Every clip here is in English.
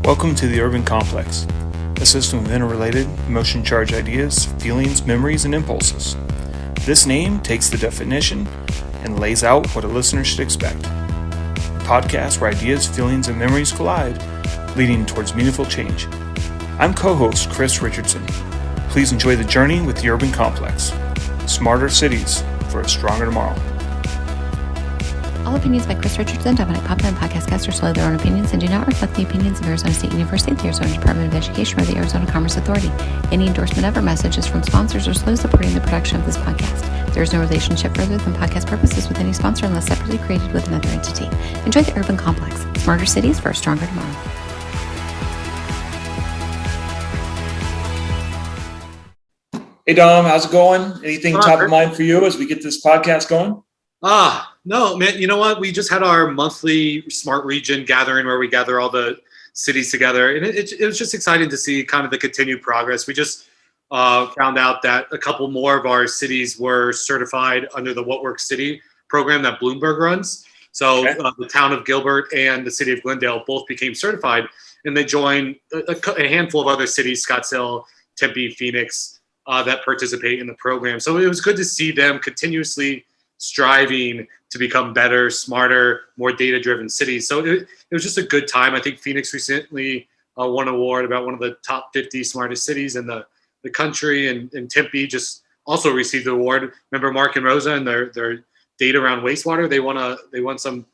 Welcome to the Urban Complex, a system of interrelated, emotion-charged ideas, feelings, memories, and impulses. This name takes the definition and lays out what a listener should expect. A podcast where ideas, feelings, and memories collide, leading towards meaningful change. I'm co-host Chris Richardson. Please enjoy the journey with the Urban Complex. Smarter cities for a stronger tomorrow. All opinions by Chris Richardson, Dominic Papa, and podcast guests are solely their own opinions and do not reflect the opinions of Arizona State University, the Arizona Department of Education, or the Arizona Commerce Authority. Any endorsement of or messages from sponsors are solely supporting the production of this podcast. There is no relationship further than podcast purposes with any sponsor unless separately created with another entity. Enjoy the Urban Complex. Smarter cities for a stronger tomorrow. Hey Dom, how's it going? Anything top of mind for you as we get this podcast going? No, man, you know what? We just had our monthly Smart Region gathering where we gather all the cities together. And it was just exciting to see kind of the continued progress. We just found out that a couple more of our cities were certified under the What Works City program that Bloomberg runs. So the town of Gilbert and the city of Glendale both became certified, and they joined a handful of other cities, Scottsdale, Tempe, Phoenix, that participate in the program. So it was good to see them continuously striving to become better, smarter, more data-driven cities. So it was just a good time. I think Phoenix recently won an award about one of the top 50 smartest cities in the country, and Tempe just also received the award. Remember Mark and Rosa and their data around wastewater? They won some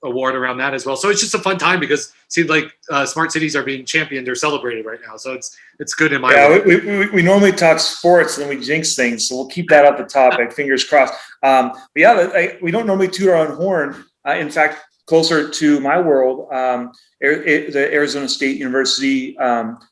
award around that as well. So it's just a fun time because it seems like smart cities are being championed or celebrated right now. So it's good in my way. We normally talk sports and then we jinx things, so we'll keep that at the topic. Fingers crossed. But yeah, we don't normally toot our own horn. In fact, closer to my world, the Arizona State University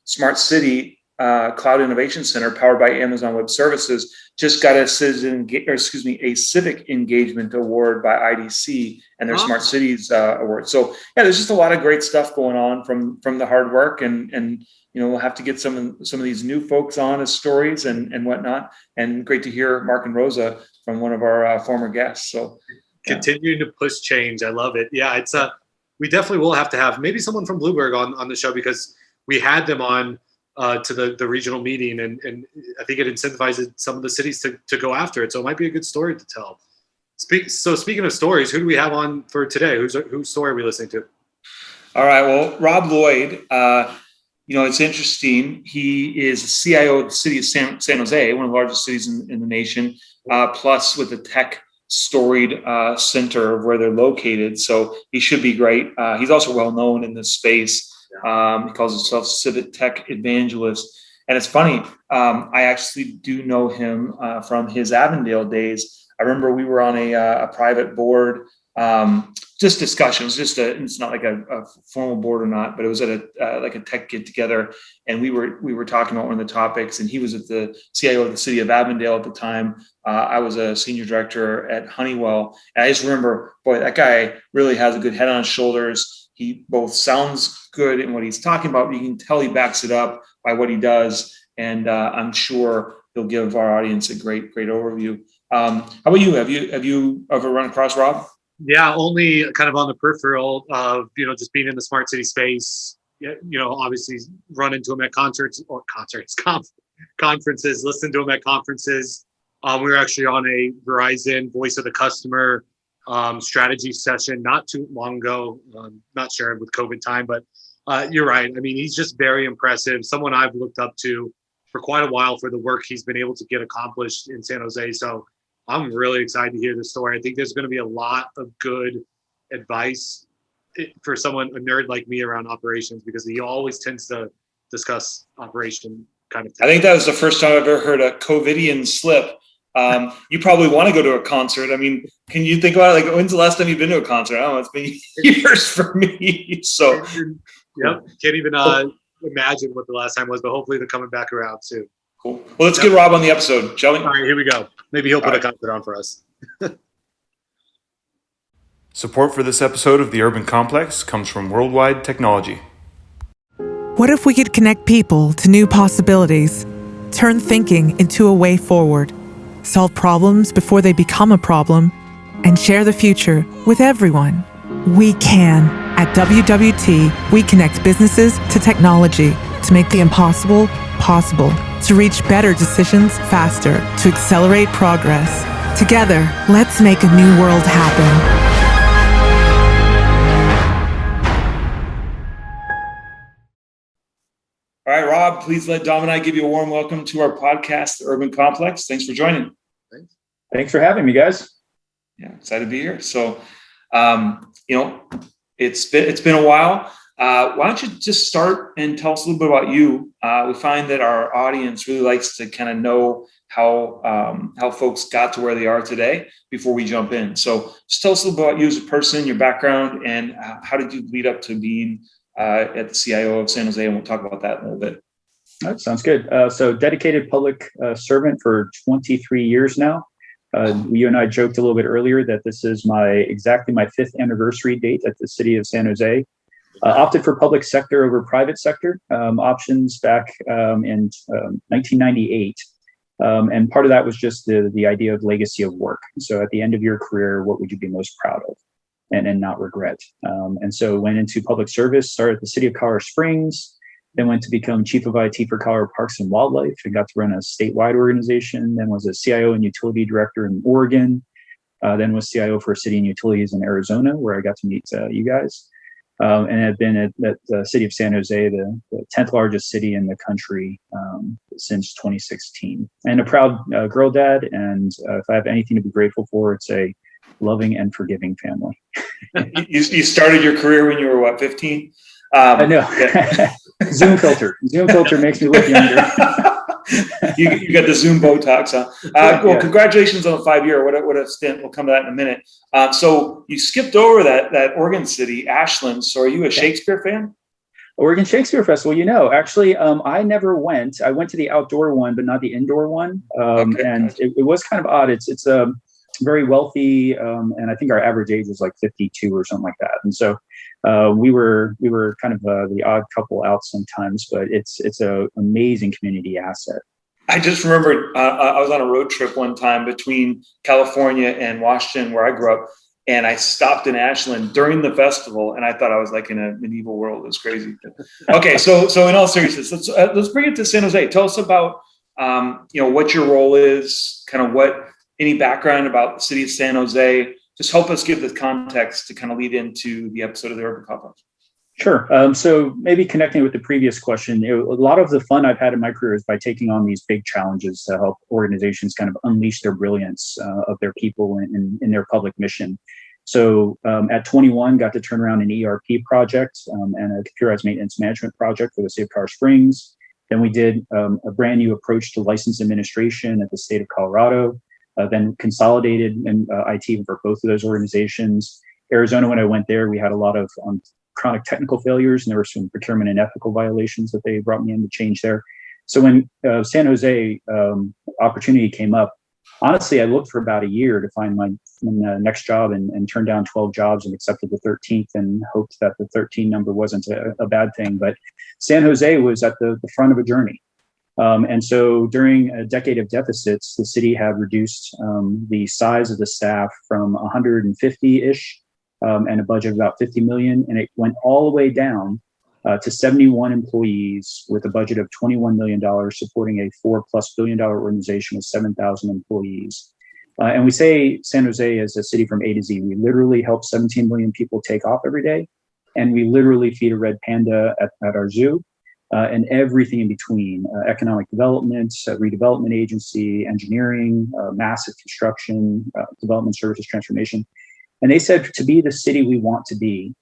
Smart City Cloud Innovation Center, powered by Amazon Web Services, just got a civic engagement award by IDC and their Smart Cities award. So yeah, there's just a lot of great stuff going on from the hard work, and we'll have to get some of these new folks on as stories and whatnot. And great to hear Mark and Rosa from one of our former guests. So continuing to push change, I love it. Yeah, it's we definitely will have to have maybe someone from Bloomberg on the show, because we had them on to the regional meeting, and I think it incentivizes some of the cities to go after it. So it might be a good story to tell. So speaking of stories, who do we have on for today? Whose story are we listening to? All right. Well, Rob Lloyd, it's interesting. He is the CIO of the city of San Jose, one of the largest cities in the nation, plus with a tech storied center of where they're located. So he should be great. He's also well known in this space. He calls himself CivicTech evangelist. And it's funny, I actually do know him from his Avondale days. I remember we were on a private board, just discussions. It's not like a formal board or not, but it was at a tech get together, and we were talking about one of the topics. And he was at the CIO of the city of Avondale at the time. I was a senior director at Honeywell, and I just remember, boy, that guy really has a good head on his shoulders. He both sounds good in what he's talking about, but you can tell he backs it up by what he does, and I'm sure he'll give our audience a great overview. How about you? Have you ever run across Rob? Yeah, only kind of on the peripheral of, just being in the smart city space, obviously run into him at conferences, listen to him at conferences. We were actually on a Verizon Voice of the Customer strategy session not too long ago. Not sure with COVID time, but you're right. I mean, he's just very impressive. Someone I've looked up to for quite a while for the work he's been able to get accomplished in San Jose. So I'm really excited to hear this story. I think there's going to be a lot of good advice for a nerd like me around operations, because he always tends to discuss operation kind of thing. I think that was the first time I've ever heard a COVIDian slip. You probably want to go to a concert. I mean, can you think about it? Like, when's the last time you've been to a concert? I don't know. It's been years for me. So, yep. Can't even imagine what the last time was, but hopefully they're coming back around soon. Cool. Well, let's get Rob on the episode, shall we? All right, here we go. Maybe he'll put a concert on for us. Support for this episode of The Urban Complex comes from Worldwide Technology. What if we could connect people to new possibilities, turn thinking into a way forward, solve problems before they become a problem, and share the future with everyone? We can. At WWT, we connect businesses to technology to make the impossible possible, to reach better decisions faster, to accelerate progress. Together, let's make a new world happen. All right, Rob, please let Dom and I give you a warm welcome to our podcast, The Urban Complex. Thanks for joining. Thanks for having me, guys. Yeah, excited to be here. So, it's been a while. Why don't you just start and tell us a little bit about you? We find that our audience really likes to kind of know how folks got to where they are today before we jump in. So just tell us a little bit about you as a person, your background, and how did you lead up to being at the CIO of San Jose, and we'll talk about that in a little bit. That sounds good. So dedicated public servant for 23 years now. You and I joked a little bit earlier that this is exactly my 5th anniversary date at the city of San Jose. Opted for public sector over private sector options back in 1998. And part of that was just the idea of legacy of work. So at the end of your career, what would you be most proud of and not regret? And so went into public service, started at the city of Colorado Springs, then went to become chief of IT for Colorado Parks and Wildlife and got to run a statewide organization, then was a CIO and utility director in Oregon, then was CIO for city and utilities in Arizona, where I got to meet you guys. And have been at the city of San Jose, the 10th largest city in the country since 2016. And a proud girl dad. And if I have anything to be grateful for, it's a loving and forgiving family. You started your career when you were, what, 15? I know. Yeah. Zoom filter makes me look younger. You got the Zoom Botox, huh? Well, congratulations on the 5-year. What a stint. We'll come to that in a minute. So you skipped over that Oregon city, Ashland. So are you a Shakespeare fan? Oregon Shakespeare Festival. Actually, I never went. I went to the outdoor one, but not the indoor one. And gotcha. It was kind of odd. It's very wealthy, and I think our average age was like 52 or something like that. And so we were kind of the odd couple out sometimes, but it's an amazing community asset. I just remembered I was on a road trip one time between California and Washington, where I grew up, and I stopped in Ashland during the festival, and I thought I was like in a medieval world. It was crazy. Okay, so in all seriousness, let's bring it to San Jose. Tell us about what your role is, kind of any background about the city of San Jose. Just help us give the context to kind of lead into the episode of the Urban Complex. Sure. So maybe connecting with the previous question, a lot of the fun I've had in my career is by taking on these big challenges to help organizations kind of unleash their brilliance of their people in their public mission. So at 21, got to turn around an ERP project and a computerized maintenance management project for the city of Colorado Springs. Then we did a brand new approach to license administration at the state of Colorado. Then consolidated IT for both of those organizations. Arizona, when I went there, we had a lot of chronic technical failures, and there were some procurement and ethical violations that they brought me in to change there. So when San Jose opportunity came up, honestly, I looked for about a year to find my next job and turned down 12 jobs and accepted the 13th and hoped that the 13 number wasn't a bad thing. But San Jose was at the front of a journey. And so during a decade of deficits, the city had reduced the size of the staff from 150-ish and a budget of about 50 million. And it went all the way down to 71 employees with a budget of $21 million, supporting a $4+ billion organization with 7,000 employees. And we say San Jose is a city from A to Z. We literally help 17 million people take off every day. And we literally feed a red panda at our zoo. And everything in between, economic development, redevelopment agency, engineering, massive construction, development services transformation. And they said, to be the city we want to be,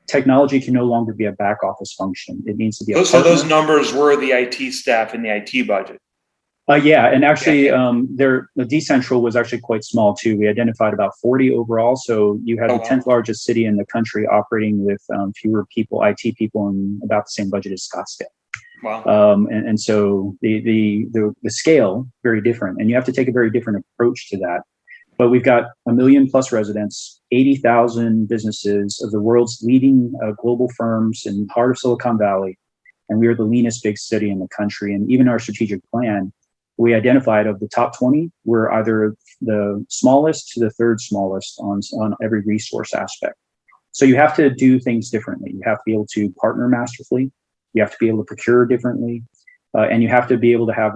technology can no longer be a back office function. It needs to be a partner. So those numbers were the IT staff in the IT budget. Yeah, and actually, the decentral was actually quite small too. We identified about 40 overall. So you had the 10th largest city in the country operating with fewer people, IT people, and about the same budget as Scottsdale. Wow. And so the scale very different, and you have to take a very different approach to that. But we've got 1 million+ residents, 80,000 businesses of the world's leading global firms in the heart of Silicon Valley, and we are the leanest big city in the country. And even our strategic plan, we identified of the top 20, we're either the smallest to the third smallest on every resource aspect. So you have to do things differently. You have to be able to partner masterfully. You have to be able to procure differently. And you have to be able to have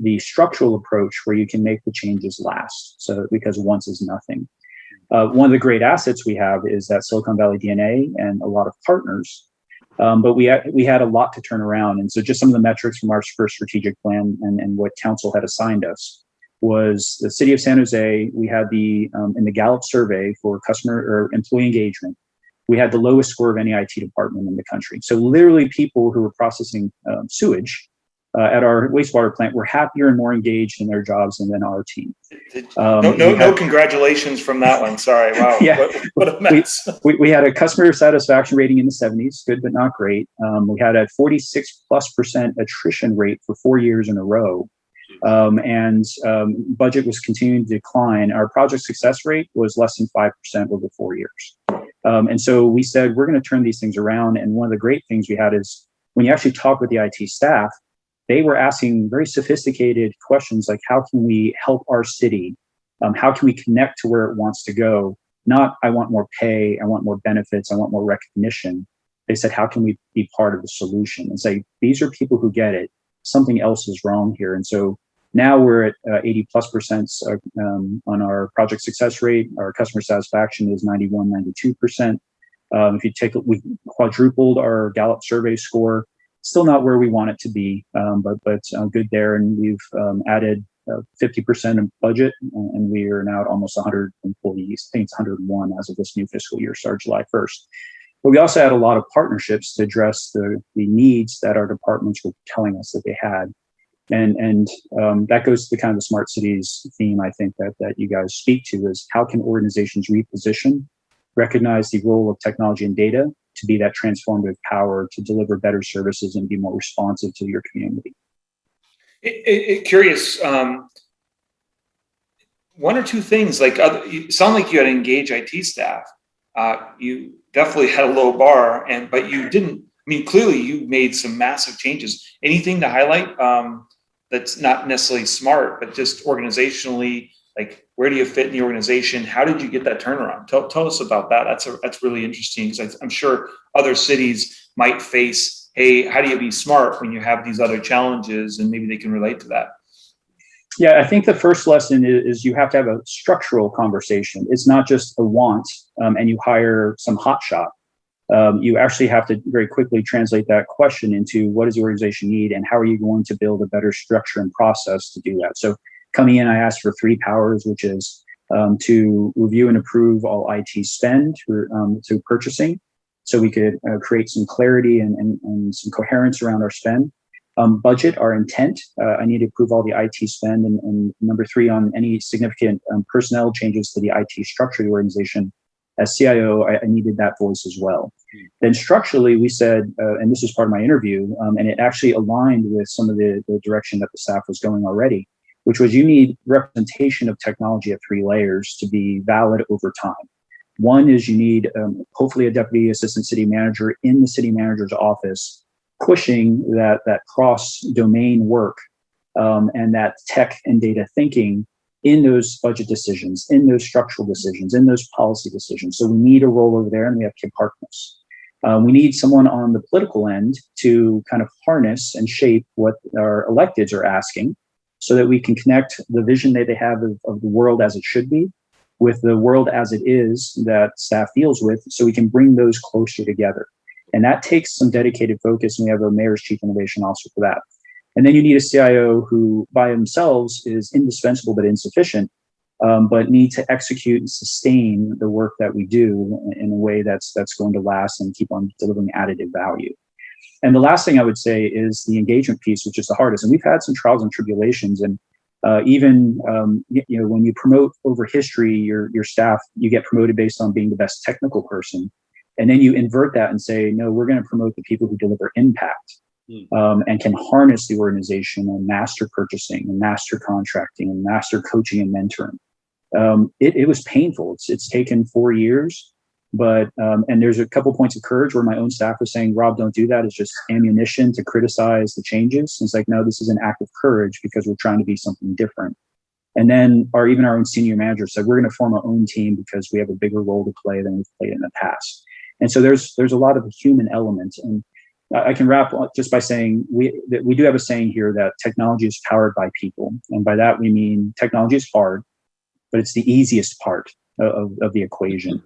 the structural approach where you can make the changes last. So because once is nothing. One of the great assets we have is that Silicon Valley DNA and a lot of partners. But we had a lot to turn around. And so just some of the metrics from our first strategic plan and what council had assigned us was the city of San Jose. We had in the Gallup survey for customer or employee engagement, we had the lowest score of any IT department in the country. So literally people who were processing sewage at our wastewater plant were happier and more engaged in their jobs than our team. No congratulations from that one. Sorry. Wow. Yeah. What a mess. We had a customer satisfaction rating in the 70s, good but not great. We had a 46+% attrition rate for 4 years in a row. Budget was continuing to decline. Our project success rate was less than 5% over 4 years. And so we said, we're going to turn these things around. And one of the great things we had is when you actually talk with the IT staff, they were asking very sophisticated questions like, how can we help our city? How can we connect to where it wants to go? Not, I want more pay, I want more benefits, I want more recognition. They said, how can we be part of the solution? And say, these are people who get it. Something else is wrong here. And so now we're at 80+% on our project success rate. Our customer satisfaction is 91, 92%. If you take, we quadrupled our Gallup survey score. Still not where we want it to be, but good there. And we've added 50% of budget, and we are now at almost 100 employees. I think it's 101 as of this new fiscal year, started July 1st. But we also had a lot of partnerships to address the needs that our departments were telling us that they had. And that goes to the kind of the smart cities theme, I think, that you guys speak to, is how can organizations reposition, recognize the role of technology and data to be that transformative power to deliver better services and be more responsive to your community. Curious, one or two things, like you sound like you had to engage IT staff. You definitely had a low bar, but you didn't. I mean, clearly you made some massive changes. Anything to highlight that's not necessarily smart, but just organizationally, like where do you fit in the organization? How did you get that turnaround? Tell us about that. That's really interesting, because I'm sure other cities might face, hey, how do you be smart when you have these other challenges, and maybe they can relate to that. Yeah, I think the first lesson is you have to have a structural conversation. It's not just a want and you hire some hotshot. You actually have to very quickly translate that question into what does the organization need and how are you going to build a better structure and process to do that. So coming in, I asked for 3 powers, which is to review and approve all IT spend through purchasing, so we could create some clarity and some coherence around our spend. Budget, our intent. I need to approve all the IT spend. And number 3, on any significant personnel changes to the IT structure of the organization. As CIO, I needed that voice as well. Then structurally, we said, and this is part of my interview, and it actually aligned with some of the direction that the staff was going already, which was you need representation of technology at 3 layers to be valid over time. One is you need hopefully a deputy assistant city manager in the city manager's office pushing that cross-domain work and that tech and data thinking in those budget decisions, in those structural decisions, in those policy decisions. So we need a role over there, and we have key partners. We need someone on the political end to kind of harness and shape what our electeds are asking, so that we can connect the vision that they have of the world as it should be with the world as it is that staff deals with, so we can bring those closer together. And that takes some dedicated focus, and we have a mayor's chief innovation officer for that. And then you need a CIO who by themselves is indispensable but insufficient, but need to execute and sustain the work that we do in a way that's going to last and keep on delivering additive value. And the last thing I would say is the engagement piece, which is the hardest. And we've had some trials and tribulations, and even when you promote over history, your staff, you get promoted based on being the best technical person. And then you invert that and say, no, we're going to promote the people who deliver impact and can harness the organization and master purchasing and master contracting and master coaching and mentoring. It was painful. It's taken 4 years, but and there's a couple points of courage where my own staff was saying, Rob, don't do that. It's just ammunition to criticize the changes. And it's like, no, this is an act of courage because we're trying to be something different. And then even our own senior manager said, we're going to form our own team because we have a bigger role to play than we've played in the past. And so there's a lot of human element. And I can wrap up just by saying we do have a saying here that technology is powered by people. And by that, we mean technology is hard, but it's the easiest part of the equation.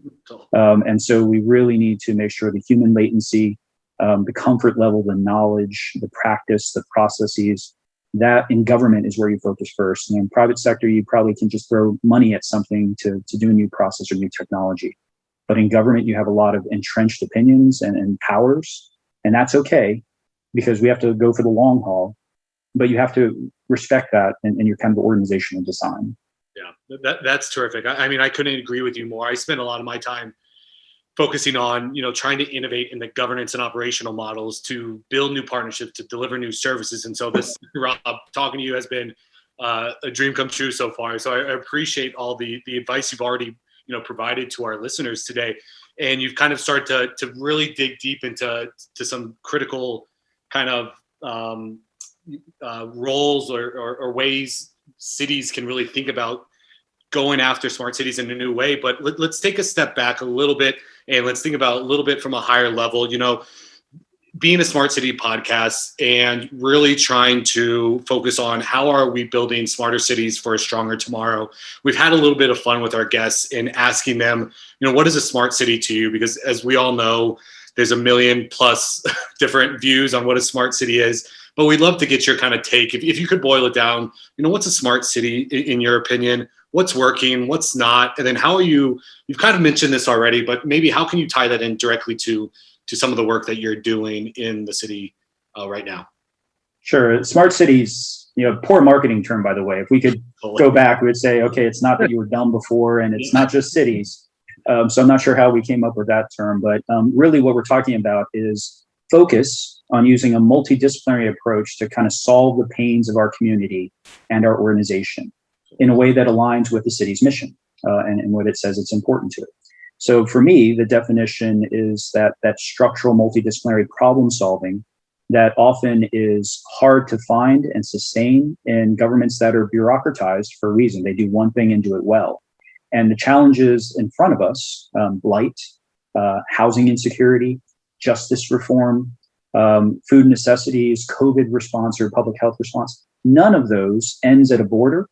And so we really need to make sure the human latency, the comfort level, the knowledge, the practice, the processes, that in government is where you focus first. And in private sector, you probably can just throw money at something to do a new process or new technology. But in government, you have a lot of entrenched opinions and powers, and that's okay because we have to go for the long haul. But you have to respect that in your kind of organizational design. Yeah, that's terrific. I mean, I couldn't agree with you more. I spent a lot of my time focusing on, trying to innovate in the governance and operational models to build new partnerships, to deliver new services. And so this, Rob, talking to you has been a dream come true so far. So I appreciate all the advice you've already, provided to our listeners today. And you've kind of started to really dig deep into some critical kind of roles or ways cities can really think about going after smart cities in a new way. But let's take a step back a little bit and let's think about a little bit from a higher level, being a smart city podcast and really trying to focus on how are we building smarter cities for a stronger tomorrow. We've had a little bit of fun with our guests in asking them, what is a smart city to you? Because as we all know, there's 1 million plus different views on what a smart city is. But we'd love to get your kind of take. If you could boil it down, what's a smart city in your opinion? What's working? What's not? And then how are you've kind of mentioned this already, but maybe how can you tie that in directly to some of the work that you're doing in the city right now? Sure. Smart cities, poor marketing term, by the way. If we could go back, we would say, okay, it's not that you were dumb before and it's not just cities. So I'm not sure how we came up with that term, but really what we're talking about is focus on using a multidisciplinary approach to kind of solve the pains of our community and our organization in a way that aligns with the city's mission and what it says it's important to it. So for me, the definition is that structural multidisciplinary problem solving that often is hard to find and sustain in governments that are bureaucratized for a reason. They do one thing and do it well. And the challenges in front of us, blight, housing insecurity, justice reform, food necessities, COVID response or public health response, none of those ends at a border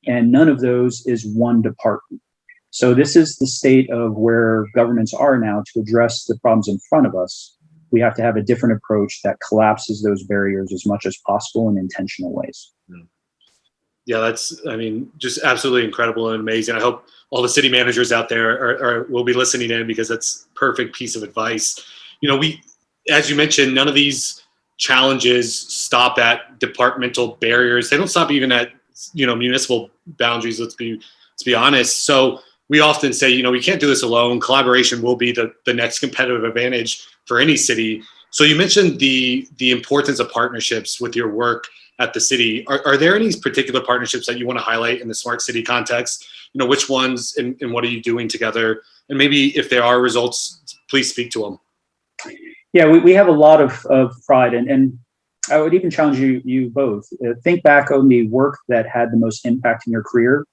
and none of those is one department. So this is the state of where governments are now to address the problems in front of us. We have to have a different approach that collapses those barriers as much as possible in intentional ways. Yeah, that's, just absolutely incredible and amazing. I hope all the city managers out there will be listening in because that's perfect piece of advice. As you mentioned, none of these challenges stop at departmental barriers. They don't stop even at, municipal boundaries. Let's be honest. So we often say, we can't do this alone. Collaboration will be the next competitive advantage for any city. So you mentioned the importance of partnerships with your work at the city. Are there any particular partnerships that you want to highlight in the smart city context? Which ones and what are you doing together? And maybe if there are results, please speak to them. Yeah, we have a lot of pride and I would even challenge you both. Think back on the work that had the most impact in your career.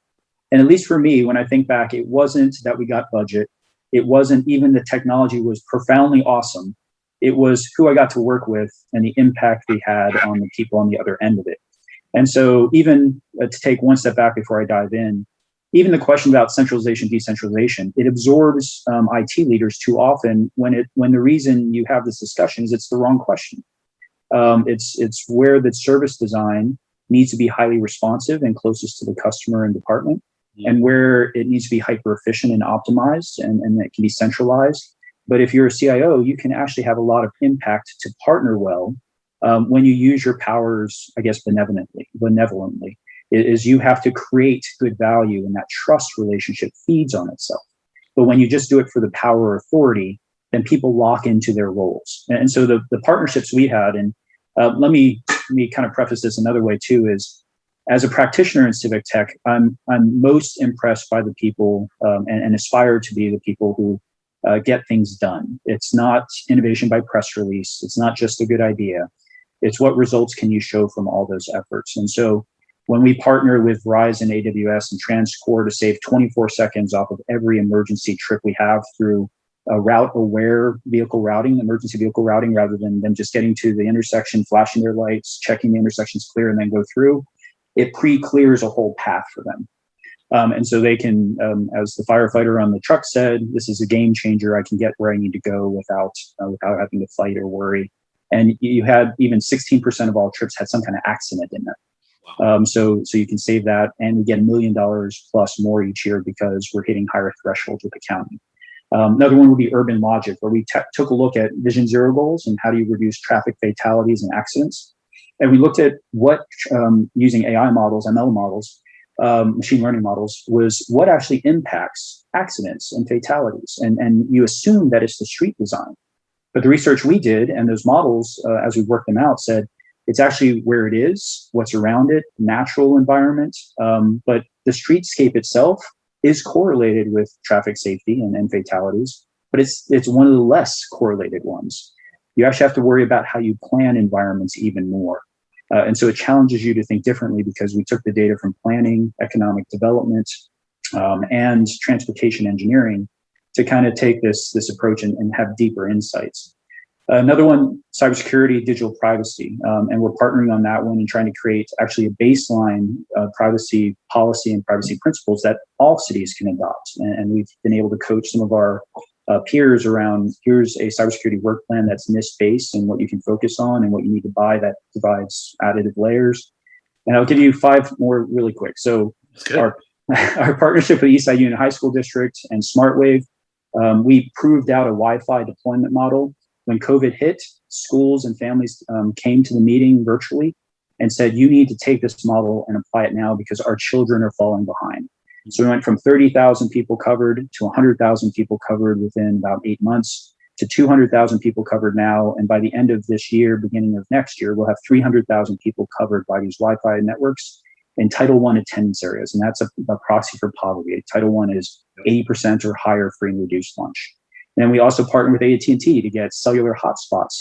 And at least for me, when I think back, it wasn't that we got budget. It wasn't even the technology was profoundly awesome. It was who I got to work with and the impact we had on the people on the other end of it. And so even to take one step back before I dive in, even the question about centralization, decentralization, it absorbs IT leaders too often when the reason you have this discussion is it's the wrong question. It's where the service design needs to be highly responsive and closest to the customer and department, and where it needs to be hyper efficient and optimized and it can be centralized. But if you're a CIO, you can actually have a lot of impact to partner well when you use your powers, I guess, benevolently. Is you have to create good value and that trust relationship feeds on itself. But when you just do it for the power or authority, then people lock into their roles. And so the partnerships we had, and let me kind of preface this another way too, is as a practitioner in CivicTech, I'm most impressed by the people and aspire to be the people who get things done. It's not innovation by press release. It's not just a good idea. It's what results can you show from all those efforts. And so When we partner with Verizon, AWS, and TransCore to save 24 seconds off of every emergency trip we have through route-aware vehicle routing, emergency vehicle routing, rather than them just getting to the intersection, flashing their lights, checking the intersection's clear, and then go through, it pre-clears a whole path for them. And so they can, as the firefighter on the truck said, this is a game changer. I can get where I need to go without having to fight or worry. And you had even 16% of all trips had some kind of accident in them. So you can save that, and we get $1 million plus more each year because we're hitting higher thresholds with the county. Another one would be urban logic, where we took a look at Vision Zero goals and how do you reduce traffic fatalities and accidents. And we looked at what, using AI models, ML models, machine learning models, was what actually impacts accidents and fatalities. And you assume that it's the street design. But the research we did and those models, as we worked them out, said it's actually where it is, what's around it, natural environment. But the streetscape itself is correlated with traffic safety and fatalities, but it's one of the less correlated ones. You actually have to worry about how you plan environments even more. And so it challenges you to think differently, because we took the data from planning, economic development, and transportation engineering to kind of take this approach and have deeper insights. Another one, cybersecurity, digital privacy. And we're partnering on that one and trying to create actually a baseline privacy policy and privacy principles that all cities can adopt. And we've been able to coach some of our peers around, here's a cybersecurity work plan that's NIST-based and what you can focus on and what you need to buy that provides additive layers. And I'll give you 5 more really quick. So our partnership with Eastside Union High School District and SmartWave, we proved out a Wi-Fi deployment model. When COVID hit, schools and families came to the meeting virtually and said, you need to take this model and apply it now because our children are falling behind. So we went from 30,000 people covered to 100,000 people covered within about 8 months to 200,000 people covered now. And by the end of this year, beginning of next year, we'll have 300,000 people covered by these Wi-Fi networks in Title I attendance areas. And that's a proxy for poverty. Title I is 80% or higher free and reduced lunch. And then we also partnered with AT&T to get cellular hotspots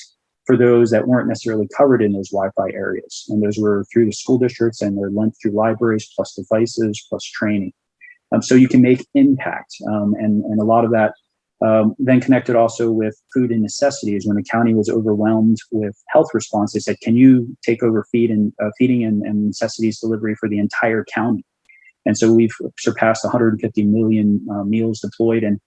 for those that weren't necessarily covered in those Wi-Fi areas. And those were through the school districts, and they're linked through libraries, plus devices, plus training. So you can make impact. And a lot of that then connected also with food and necessities. When the county was overwhelmed with health response, they said, can you take over feeding and necessities delivery for the entire county? And so we've surpassed 150 million meals deployed and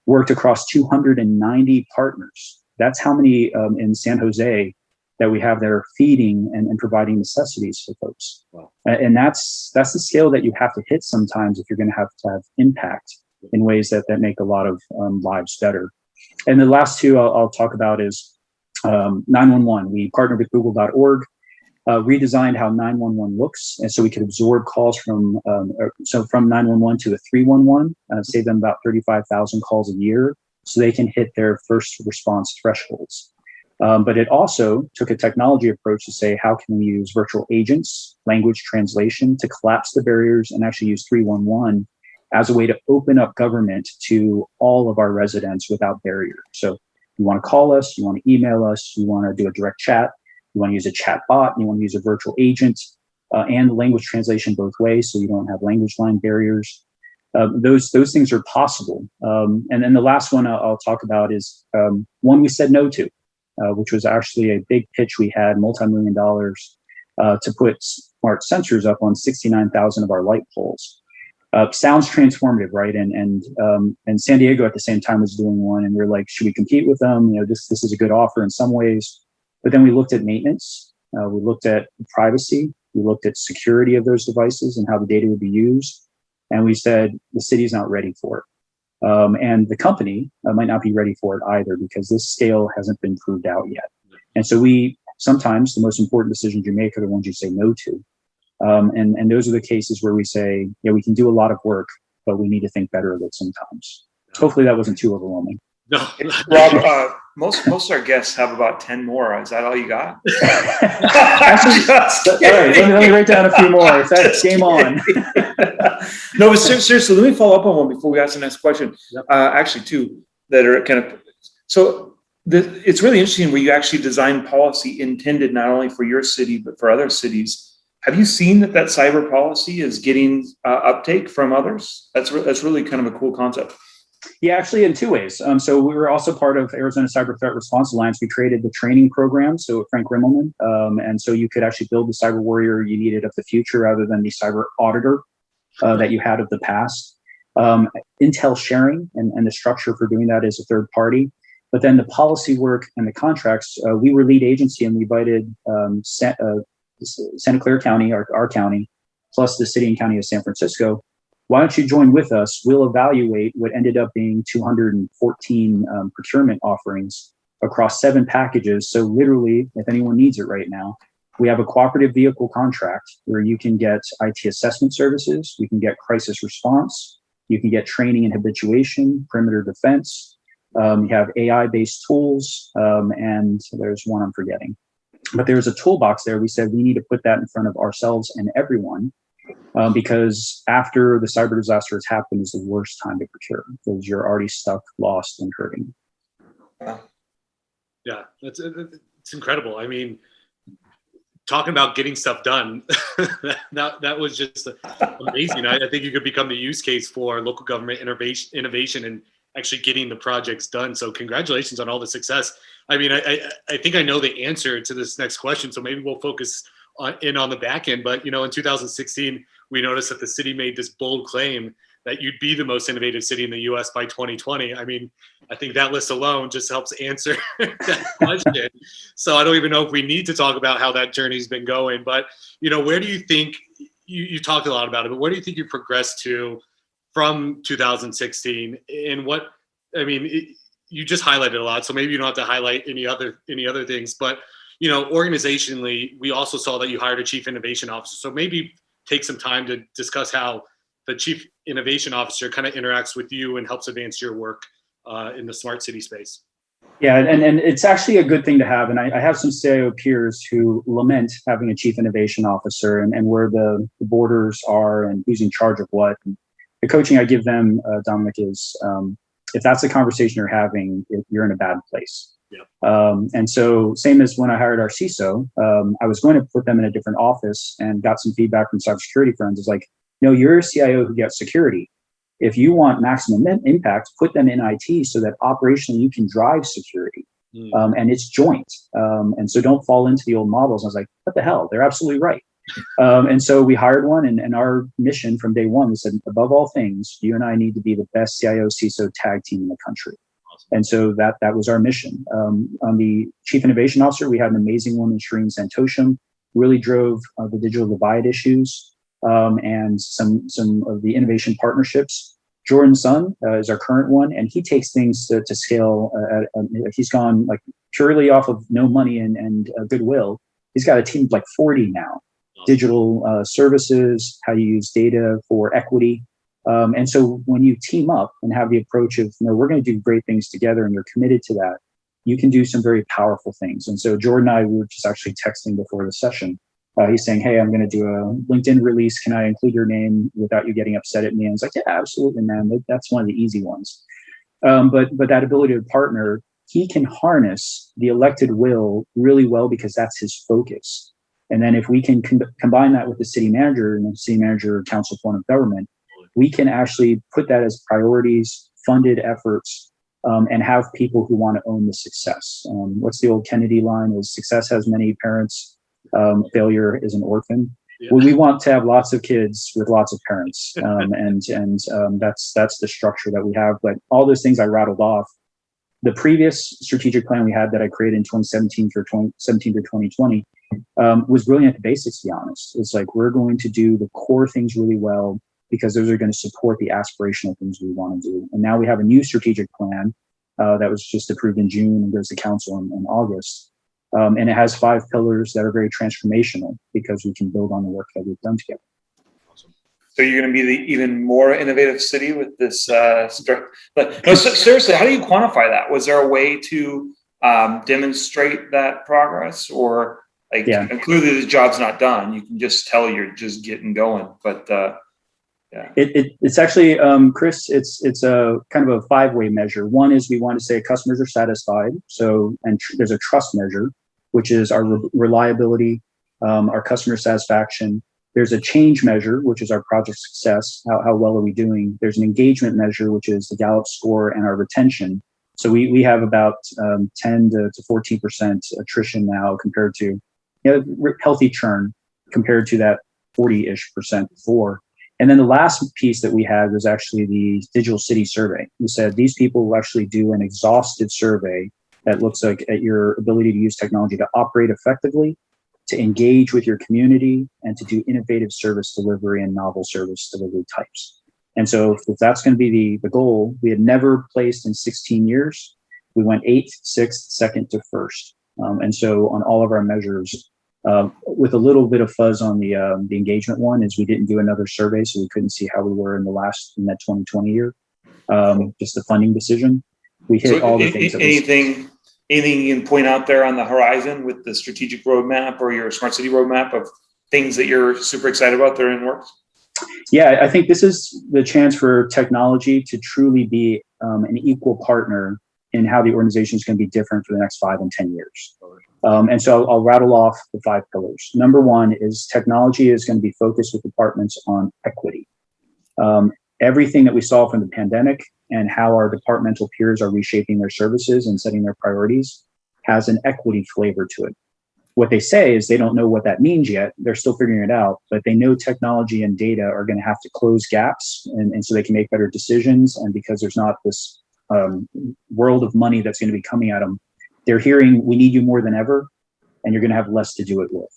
worked across 290 partners. That's how many in San Jose that we have that are feeding and providing necessities for folks. Wow. And that's the scale that you have to hit sometimes if you're going to have impact in ways that make a lot of lives better. And the last 2 I'll talk about is 911. We partnered with Google.org, redesigned how 911 looks, and so we could absorb calls from 911 to a 311, save them about 35,000 calls a year, so they can hit their first response thresholds. But it also took a technology approach to say, how can we use virtual agents, language translation to collapse the barriers and actually use 311 as a way to open up government to all of our residents without barrier. So you want to call us, you want to email us, you want to do a direct chat, you want to use a chat bot, you want to use a virtual agent, and language translation both ways, so you don't have language line barriers. Those things are possible. And then the last one I'll talk about is one we said no to, which was actually a big pitch we had, multi-million dollars, to put smart sensors up on 69,000 of our light poles. Sounds transformative, right? And San Diego at the same time was doing one, and we were like, should we compete with them? This is a good offer in some ways. But then we looked at maintenance, we looked at privacy, we looked at security of those devices and how the data would be used. And we said, the city's not ready for it. And the company might not be ready for it either, because this scale hasn't been proved out yet. And so sometimes the most important decisions you make are the ones you say no to. And those are the cases where we say, yeah, we can do a lot of work, but we need to think better of it sometimes. Hopefully that wasn't too overwhelming. No. Rob, most of our guests have about 10 more. Is that all you got? Actually, all right, let me write down a few more. If that's game on. No, but seriously, let me follow up on one before we ask the next question. Yep. Actually, 2 that are kind of, so it's really interesting where you actually design policy intended not only for your city, but for other cities. Have you seen that cyber policy is getting uptake from others? That's really kind of a cool concept. Yeah, actually in two ways. So we were also part of Arizona Cyber Threat Response Alliance. We created the training program, so Frank Rimmelman. And so you could actually build the cyber warrior you needed of the future rather than the cyber auditor that you had of the past. Intel sharing and the structure for doing that is a third party. But then the policy work and the contracts, we were lead agency, and we invited Santa Clara County, our county, plus the city and county of San Francisco. Why don't you join with us? We'll evaluate what ended up being 214 procurement offerings across 7 packages. So literally, if anyone needs it right now, we have a cooperative vehicle contract where you can get IT assessment services, you can get crisis response, you can get training and habituation, perimeter defense. You have AI-based tools, and there's one I'm forgetting. But there's a toolbox there. We said we need to put that in front of ourselves and everyone, because after the cyber disaster has happened is the worst time to procure, because you're already stuck, lost, and hurting. Yeah, it's incredible. I mean, talking about getting stuff done, that was just amazing. I think you could become the use case for local government innovation and actually getting the projects done. So congratulations on all the success. I mean, I think I know the answer to this next question, so maybe we'll focus on the back end. But, in 2016, we noticed that the city made this bold claim that you'd be the most innovative city in the U.S. by 2020. I mean, I think that list alone just helps answer that question. So I don't even know if we need to talk about how that journey's been going. But, where do you think, you talked a lot about it, but where do you think you progressed to from 2016? And you just highlighted a lot, so maybe you don't have to highlight any other things. But, organizationally, we also saw that you hired a chief innovation officer. So maybe take some time to discuss how the chief innovation officer kind of interacts with you and helps advance your work in the smart city space. Yeah, and it's actually a good thing to have. And I have some CIO peers who lament having a chief innovation officer and where the borders are and who's in charge of what. And the coaching I give them, Dominic, is if that's the conversation you're having, you're in a bad place. Yeah. And so same as when I hired our CISO, I was going to put them in a different office and got some feedback from cybersecurity friends. It's like, no, you're a CIO who gets security. If you want maximum impact, put them in IT so that operationally you can drive security. And it's joint. And so don't fall into the old models. I was like, what the hell? They're absolutely right. And so we hired one, and our mission from day one, we said, above all things, you and I need to be the best CIO CISO tag team in the country. And so that was our mission. On the chief innovation officer, we had an amazing woman, Shireen Santosham, really drove the digital divide issues and some of the innovation partnerships. Jordan Sun is our current one, and he takes things to scale. He's gone like purely off of no money and goodwill. He's got a team of like 40 now. Digital services, how you use data for equity. And so when you team up and have the approach of, we're going to do great things together and you're committed to that, you can do some very powerful things. And so Jordan and I were just actually texting before the session. He's saying, hey, I'm going to do a LinkedIn release. Can I include your name without you getting upset at me? And I was like, yeah, absolutely, man. That's one of the easy ones. But that ability to partner, he can harness the elected will really well because that's his focus. And then if we can combine that with the city manager and the city manager council form of government, we can actually put that as priorities, funded efforts, and have people who want to own the success. What's the old Kennedy line? Is success has many parents, failure is an orphan. Yeah. Well, we want to have lots of kids with lots of parents, and that's the structure that we have. But all those things I rattled off, the previous strategic plan we had that I created in 2017 to 2020 was brilliant at the basics, to be honest. It's like, we're going to do the core things really well because those are going to support the aspirational things we want to do. And now we have a new strategic plan that was just approved in June and goes to council in August. And it has 5 pillars that are very transformational because we can build on the work that we've done together. Awesome. So you're going to be the even more innovative city with this but no, seriously, how do you quantify that? Was there a way to demonstrate that progress, or clearly the job's not done? You can just tell you're just getting going, but it's actually, Chris, it's a kind of a 5-way measure. One is we want to say customers are satisfied. So, and there's a trust measure, which is our reliability, our customer satisfaction. There's a change measure, which is our project success. How well are we doing? There's an engagement measure, which is the Gallup score and our retention. So we have about 10 to 14% attrition now compared to healthy churn compared to that 40-ish% before. And then the last piece that we had was actually the digital city survey. We said these people will actually do an exhaustive survey that looks like at your ability to use technology to operate effectively, to engage with your community, and to do innovative service delivery and novel service delivery types. And so if that's going to be the goal, we had never placed in 16 years. We went 8th, 6th, 2nd to 1st. And so on all of our measures, with a little bit of fuzz on the engagement one, is we didn't do another survey, so we couldn't see how we were in that 2020 year. Just a funding decision. We hit all the things. Anything you can point out there on the horizon with the strategic roadmap or your smart city roadmap of things that you're super excited about that are in works? Yeah, I think this is the chance for technology to truly be an equal partner in how the organization is going to be different for the next 5 and 10 years. And so I'll rattle off the 5 pillars. Number 1 is technology is going to be focused with departments on equity. Everything that we saw from the pandemic and how our departmental peers are reshaping their services and setting their priorities has an equity flavor to it. What they say is they don't know what that means yet. They're still figuring it out, but they know technology and data are going to have to close gaps, and so they can make better decisions. And because there's not this world of money that's going to be coming at them, they're hearing, we need you more than ever, and you're going to have less to do it with.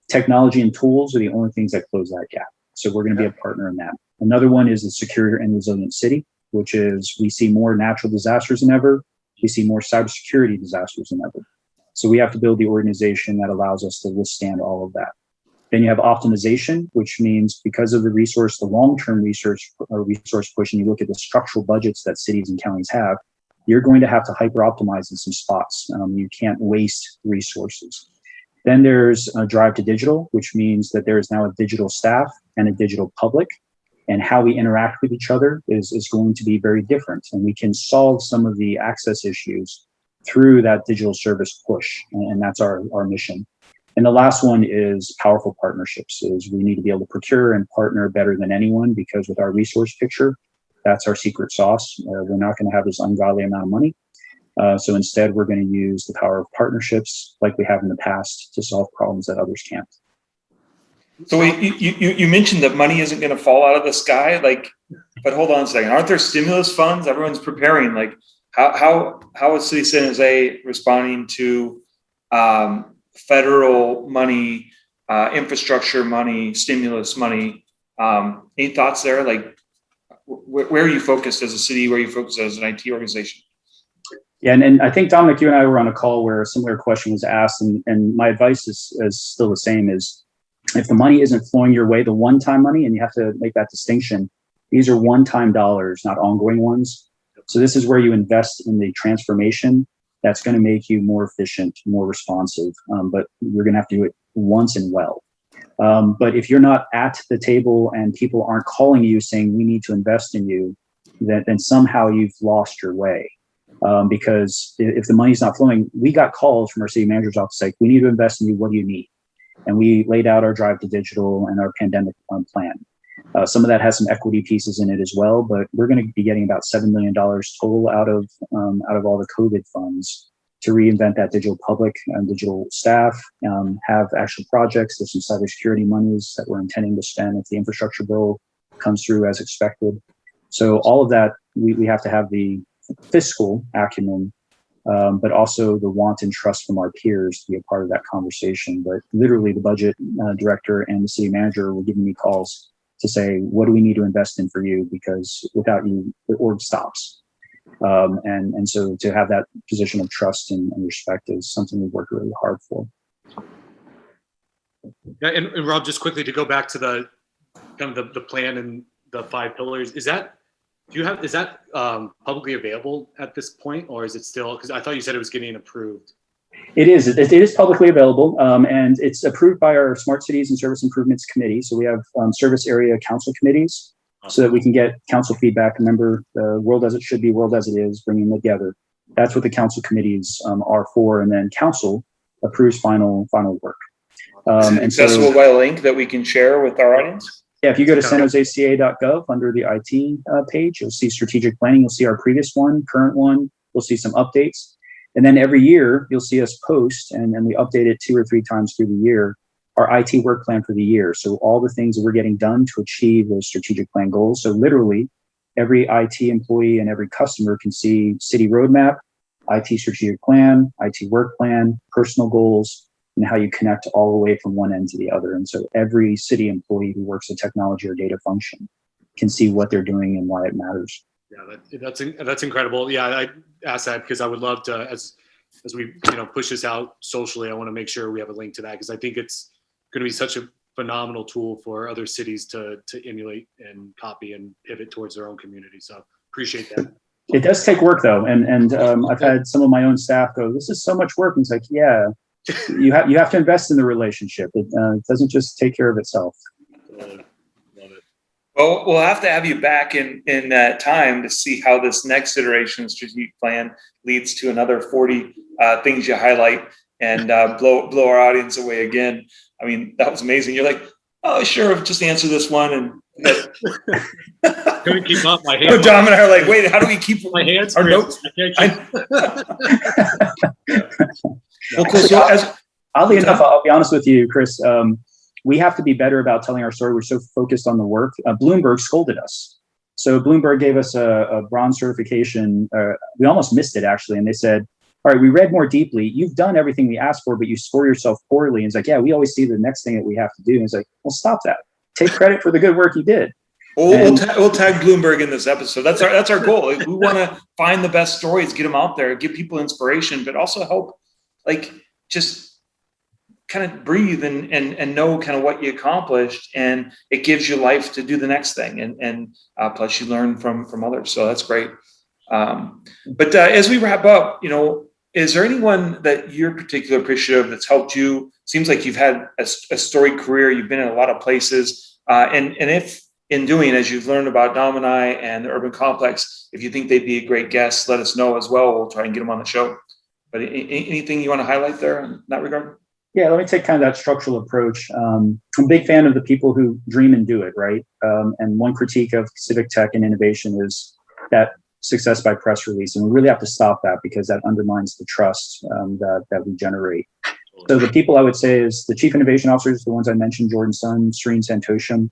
Technology and tools are the only things that close that gap. So we're going to be a partner in that. Another one is the secure and resilient city, which is we see more natural disasters than ever. We see more cybersecurity disasters than ever. So we have to build the organization that allows us to withstand all of that. Then you have optimization, which means because of the long-term resource push, and you look at the structural budgets that cities and counties have, you're going to have to hyper-optimize in some spots. You can't waste resources. Then there's a drive to digital, which means that there is now a digital staff and a digital public, and how we interact with each other is going to be very different. And we can solve some of the access issues through that digital service push, and that's our mission. And the last one is powerful partnerships, is we need to be able to procure and partner better than anyone, because with our resource picture, that's our secret sauce. We're not going to have this ungodly amount of money. So instead, we're going to use the power of partnerships like we have in the past to solve problems that others can't. So you mentioned that money isn't going to fall out of the sky, but hold on a second. Aren't there stimulus funds? Everyone's preparing. How is City of San Jose responding to federal money, infrastructure money, stimulus money? Any thoughts there? Where are you focused as a city? Where are you focused as an IT organization? Yeah, and I think, Dominic, you and I were on a call where a similar question was asked, and my advice is still the same, is if the money isn't flowing your way, the one-time money, and you have to make that distinction, these are one-time dollars, not ongoing ones. So this is where you invest in the transformation that's going to make you more efficient, more responsive, but you're going to have to do it once and well. But if you're not at the table and people aren't calling you saying, we need to invest in you, then somehow you've lost your way. Because if the money's not flowing, we got calls from our city manager's office like, we need to invest in you, what do you need? And we laid out our drive to digital and our pandemic plan. Some of that has some equity pieces in it as well, but we're going to be getting about $7 million total out of all the COVID funds to reinvent that digital public and digital staff, have actual projects. There's some cybersecurity monies that we're intending to spend if the infrastructure bill comes through as expected. So all of that, we have to have the fiscal acumen, but also the want and trust from our peers to be a part of that conversation. But literally the budget director and the city manager were giving me calls to say, what do we need to invest in for you? Because without you, the org stops. And so to have that position of trust and respect is something we've worked really hard for. Yeah, and Rob, just quickly to go back to the kind of the plan and the 5 pillars, is that publicly available at this point, or is it still, because I thought you said it was getting approved? It is publicly available, and it's approved by our Smart Cities and Service Improvements Committee. So we have service area council committees so that we can get council feedback. Remember, the world as it should be, world as it is, bringing them together. That's what the council committees are for, and then council approves final work. Accessible by a link that we can share with our audience? Yeah, if you go to sanjoseca.gov under the IT page, you'll see strategic planning. You'll see our previous one, current one. You'll see some updates. And then every year, you'll see us post, and we update it 2 or 3 times through the year, our IT work plan for the year. So all the things that we're getting done to achieve those strategic plan goals. So literally, every IT employee and every customer can see city roadmap, IT strategic plan, IT work plan, personal goals, and how you connect all the way from one end to the other. And so every city employee who works a technology or data function can see what they're doing and why it matters. Yeah, that's incredible. Yeah, I asked that because I would love to, as we push this out socially, I want to make sure we have a link to that, because I think it's going to be such a phenomenal tool for other cities to emulate and copy and pivot towards their own community. So appreciate that. It does take work though, and I've had some of my own staff go, "This is so much work." And it's like, yeah, you have to invest in the relationship. It doesn't just take care of itself. Love it. Well, we'll have to have you back in that time to see how this next iteration of strategic plan leads to another 40 things you highlight and blow our audience away again. I mean, that was amazing. You're like, oh, sure, just answer this one. And couldn't keep up. My hands. Dom and I are like, wait, how do we keep my hands? Our notes. Well, cool. So oddly enough, I'll be honest with you, Chris. We have to be better about telling our story. We're so focused on the work. Bloomberg scolded us. So Bloomberg gave us a bronze certification. We almost missed it, actually. And they said, all right, we read more deeply. You've done everything we asked for, but you score yourself poorly. And it's like, yeah, we always see the next thing that we have to do. And it's like, well, stop that. Take credit for the good work you did. We'll tag Bloomberg in this episode. That's our goal. We want to find the best stories, get them out there, give people inspiration, but also help, just kind of breathe and know kind of what you accomplished, and it gives you life to do the next thing, and plus you learn from others. So that's great. But as we wrap up, is there anyone that you're particularly appreciative that's helped you? Seems like you've had a storied career. You've been in a lot of places, and if in doing, as you've learned about Dom and I and the Urban Complex, if you think they'd be a great guest, let us know as well. We'll try and get them on the show. But anything you want to highlight there in that regard? Yeah, let me take kind of that structural approach. I'm a big fan of the people who dream and do it, right? And one critique of CivicTech and innovation is that success by press release. And we really have to stop that, because that undermines the trust that we generate. So the people I would say is the chief innovation officers, the ones I mentioned, Jordan Sun, Sreen Santosham,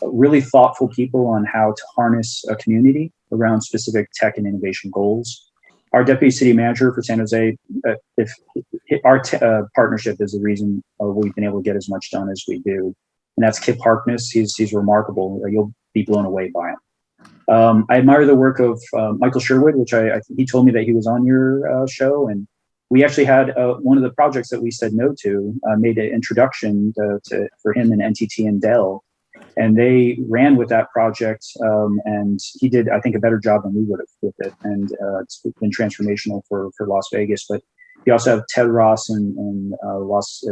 really thoughtful people on how to harness a community around specific tech and innovation goals. Our deputy city manager for San Jose, our partnership is the reason we've been able to get as much done as we do. And that's Kip Harkness. He's remarkable. You'll be blown away by him. I admire the work of Michael Sherwood, which he told me that he was on your show. And we actually had one of the projects that we said no to, made an introduction for him and NTT and Dell. And they ran with that project, and he did, I think, a better job than we would have with it. And it's been transformational for Las Vegas. But you also have Ted Ross in Los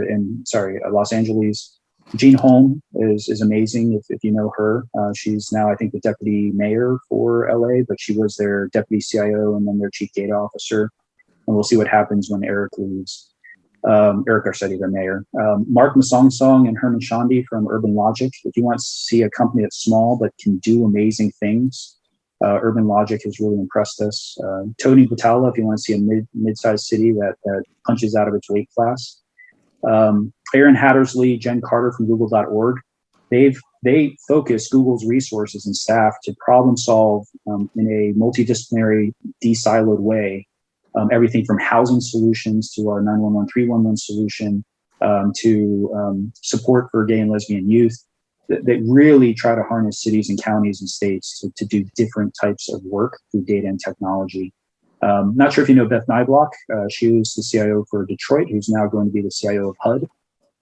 Angeles. Jean Holm is amazing if you know her. She's now, I think, the deputy mayor for LA, but she was their deputy CIO and then their chief data officer. And we'll see what happens when Eric leaves. Eric Garcetti, their mayor. Mark Masongsong and Herman Shandy from Urban Logic. If you want to see a company that's small but can do amazing things, Urban Logic has really impressed us. Tony Batala, if you want to see a mid-sized city that punches out of its weight class. Aaron Hattersley, Jen Carter from Google.org. They focus Google's resources and staff to problem solve in a multidisciplinary, de-siloed way. Everything from housing solutions to our 911 311 solution to support for gay and lesbian youth that really try to harness cities and counties and states to do different types of work through data and technology. Not sure if you know Beth Nyblock. She was the CIO for Detroit, who's now going to be the CIO of HUD.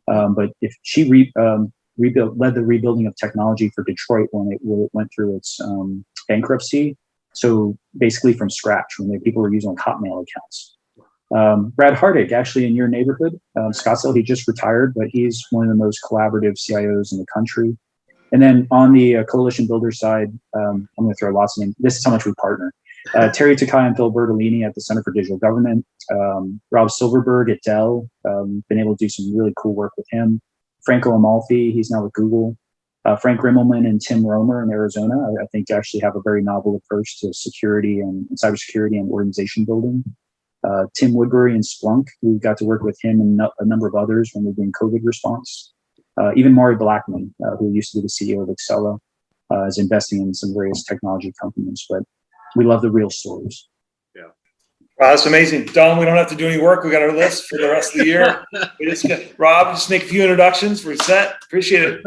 But if she led the rebuilding of technology for Detroit when it went through its bankruptcy. So basically from scratch, when people were using Hotmail accounts. Brad Hardig, actually in your neighborhood, Scottsdale, he just retired, but he's one of the most collaborative CIOs in the country. And then on the coalition builder side, I'm going to throw lots of names. This is how much we partner. Terry Takai and Phil Bertolini at the Center for Digital Government. Rob Silverberg at Dell, been able to do some really cool work with him. Franco Amalfi, he's now with Google. Frank Rimmelman and Tim Romer in Arizona, I think actually have a very novel approach to security and cybersecurity and organization building. Tim Woodbury and Splunk, we got to work with him and a number of others when we were doing COVID response. Even Maury Blackman, who used to be the CEO of Accela, is investing in some various technology companies. But we love the real stories. Wow, that's amazing. Don, we don't have to do any work. We got our list for the rest of the year. Rob, just make a few introductions. We're set. Appreciate it.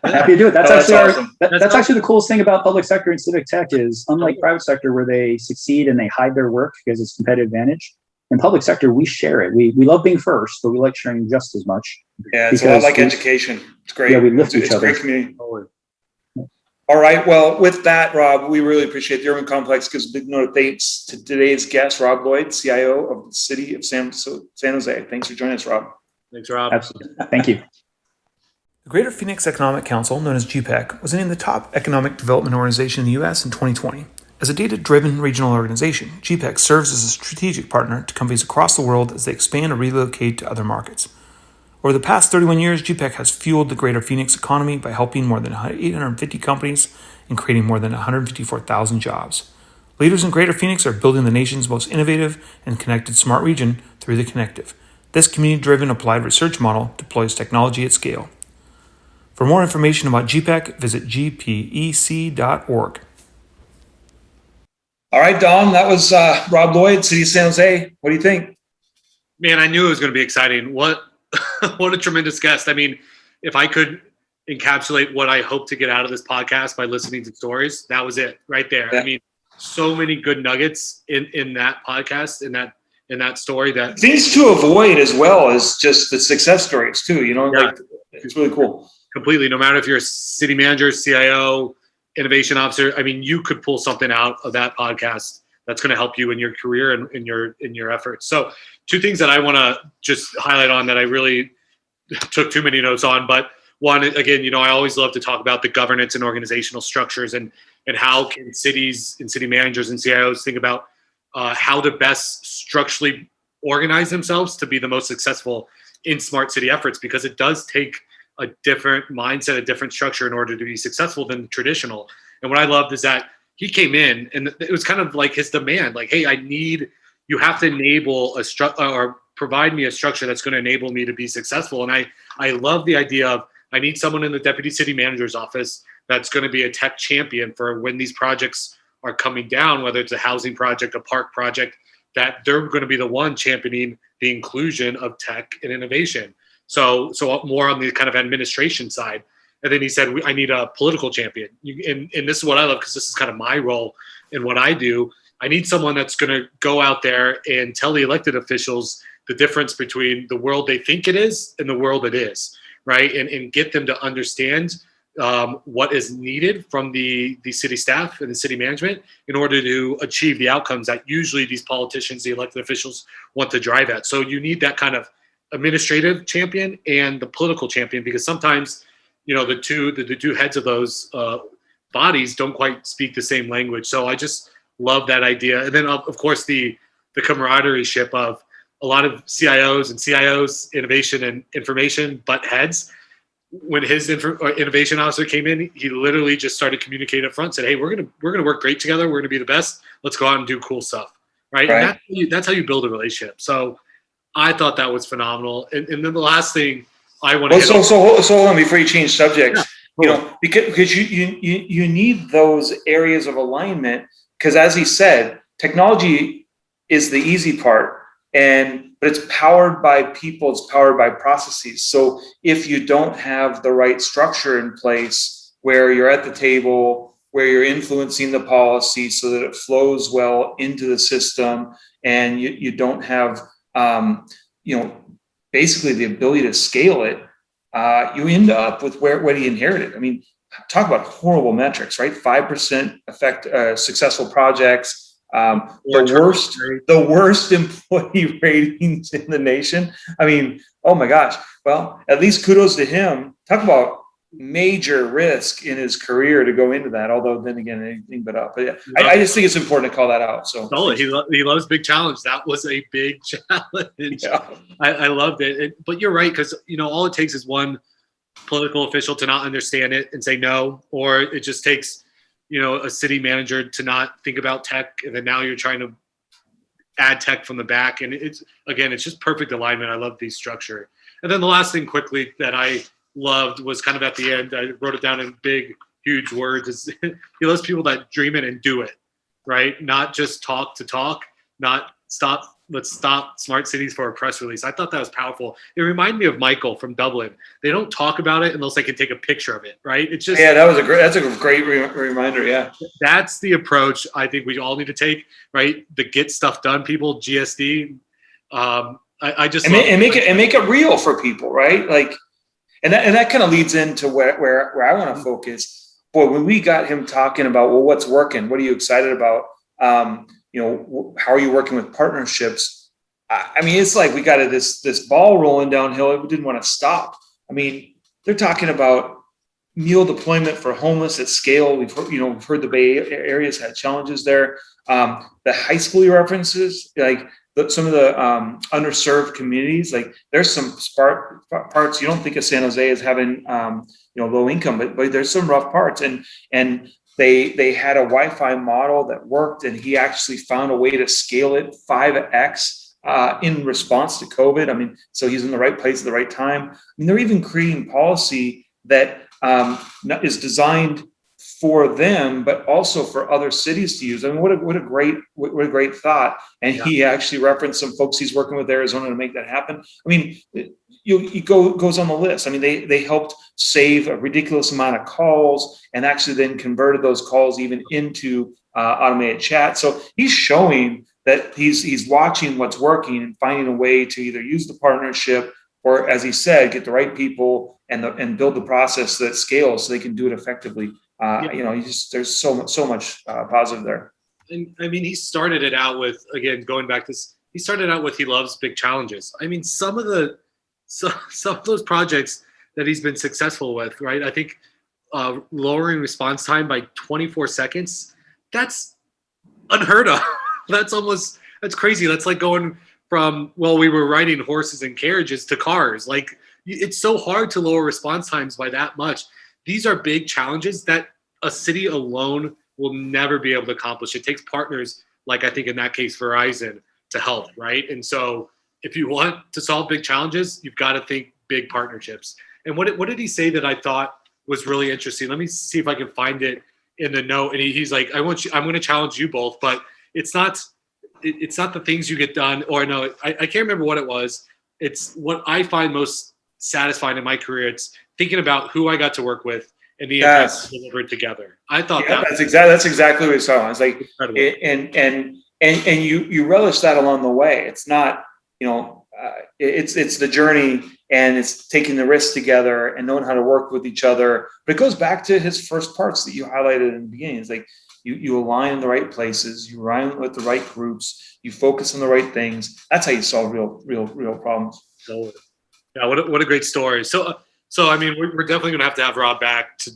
Happy to do it. That's awesome. That's actually the coolest thing about public sector and civic tech is, unlike private sector where they succeed and they hide their work because it's competitive advantage, in public sector, we share it. We love being first, but we like sharing just as much. Yeah, it's a lot like education. It's great. Yeah, we lift each other. It's a great community. All right. Well, with that, Rob, we really appreciate the Urban Complex gives a big note of thanks to today's guest, Rob Lloyd, CIO of the City of San Jose. Thanks for joining us, Rob. Thanks, Rob. Absolutely. Thank you. The Greater Phoenix Economic Council, known as GPEC, was named the top economic development organization in the U.S. in 2020. As a data-driven regional organization, GPEC serves as a strategic partner to companies across the world as they expand or relocate to other markets. Over the past 31 years, GPEC has fueled the Greater Phoenix economy by helping more than 850 companies and creating more than 154,000 jobs. Leaders in Greater Phoenix are building the nation's most innovative and connected smart region through the Connective. This community-driven applied research model deploys technology at scale. For more information about GPEC, visit gpec.org. All right, Don, that was Rob Lloyd, City of San Jose. What do you think? Man, I knew it was going to be exciting. What a tremendous guest. I mean, if I could encapsulate what I hope to get out of this podcast by listening to stories, that was it right there. Yeah. I mean, so many good nuggets in that podcast, in that story that things to avoid as well as just the success stories too, like it's really cool. Completely. No matter if you're a city manager, CIO, innovation officer, I mean, you could pull something out of that podcast that's going to help you in your career and in your efforts. So two things that I want to just highlight on that I really took too many notes on, but one, again, I always love to talk about the governance and organizational structures and how can cities and city managers and CIOs think about how to best structurally organize themselves to be the most successful in smart city efforts, because it does take a different mindset, a different structure in order to be successful than traditional. And what I loved is that he came in and it was kind of like his demand, like, hey, you have to enable or provide me a structure that's going to enable me to be successful. And I love the idea of, I need someone in the deputy city manager's office that's going to be a tech champion for when these projects are coming down, whether it's a housing project, a park project, that they're going to be the one championing the inclusion of tech and innovation. So more on the kind of administration side. And then he said, I need a political champion. And this is what I love, because this is kind of my role in what I do. I need someone that's going to go out there and tell the elected officials the difference between the world they think it is and the world it is, right? And get them to understand what is needed from the city staff and the city management in order to achieve the outcomes that usually these politicians, the elected officials, want to drive at. So you need that kind of administrative champion and the political champion, because sometimes the two heads of those bodies don't quite speak the same language. So I just love that idea. And then of course the camaraderie-ship of a lot of CIOs, innovation and information butt heads. When his innovation officer came in, he literally just started communicating up front, said, hey, we're gonna work great together, we're gonna be the best, let's go out and do cool stuff, right? And that's how you build a relationship. So I thought that was phenomenal. And then the last thing I want to so hold on before you change subjects. Yeah, cool. Because you need those areas of alignment, because as he said, technology is the easy part, but it's powered by people, it's powered by processes. So if you don't have the right structure in place where you're at the table, where you're influencing the policy so that it flows well into the system, and you don't have basically the ability to scale it, you end up with what he inherited. I mean, talk about horrible metrics, right? 5% successful projects, the worst employee ratings in the nation. I mean, oh my gosh. Well, at least kudos to him. Talk about major risk in his career to go into that, although then again, anything but up. But yeah, I just think it's important to call that out. So he loves big challenge. That was a big challenge. Yeah. I loved it. But you're right, because all it takes is one political official to not understand it and say no, or it just takes, a city manager to not think about tech, and then now you're trying to add tech from the back. And it's just perfect alignment. I love the structure. And then the last thing quickly that I loved was kind of at the end, I wrote it down in big, huge words, is he loves people that dream it and do it, right? Not just talk to talk, let's stop smart cities for a press release. I thought that was powerful. It reminded me of Michael from Dublin. They don't talk about it unless they can take a picture of it, right? It's just, that's a great reminder. Yeah. That's the approach I think we all need to take, right? The get stuff done people, GSD. I just make it real for people, right? Like, and that kind of leads into where I want to focus. Boy, when we got him talking about, well, what's working? What are you excited about? How are you working with partnerships? I mean, it's like we got this ball rolling downhill. We didn't want to stop. I mean, they're talking about meal deployment for homeless at scale. We've heard the Bay Area's had challenges there. The high school references, like some of the underserved communities, like there's some parts you don't think of San Jose as having low income, but there's some rough parts, and they had a Wi-Fi model that worked, and he actually found a way to scale it 5x in response to COVID. I mean, so he's in the right place at the right time. I mean, they're even creating policy that is designed for them, but also for other cities to use. I mean, what a great thought. And he actually referenced some folks he's working with Arizona to make that happen. I mean, it goes on the list. I mean, they helped save a ridiculous amount of calls and actually then converted those calls even into automated chat. So he's showing that he's watching what's working and finding a way to either use the partnership or, as he said, get the right people and build the process that scales so they can do it effectively. There's so much positive there. And I mean, he started it out with, again, going back to this, he started out with, he loves big challenges. I mean, some of those projects that he's been successful with, right? I think lowering response time by 24 seconds, that's unheard of. That's crazy. That's like going from, we were riding horses and carriages to cars. Like, it's so hard to lower response times by that much. These are big challenges that a city alone will never be able to accomplish. It takes partners, like I think in that case, Verizon, to help, right? And so if you want to solve big challenges, you've got to think big partnerships. And what did he say that I thought was really interesting? Let me see if I can find it in the note. And he's like, I'm going to challenge you both, but it's not the things you get done, or no, I can't remember what it was. It's what I find most satisfying in my career. It's thinking about who I got to work with and the impact delivered together. I thought that's exactly what we saw. It's like, and you relish that along the way. It's not, it's the journey, and it's taking the risks together and knowing how to work with each other. But it goes back to his first parts that you highlighted in the beginning. It's like you align in the right places, you align with the right groups, you focus on the right things. That's how you solve real problems. Yeah, what a great story. So I mean, we're definitely going to have Rob back to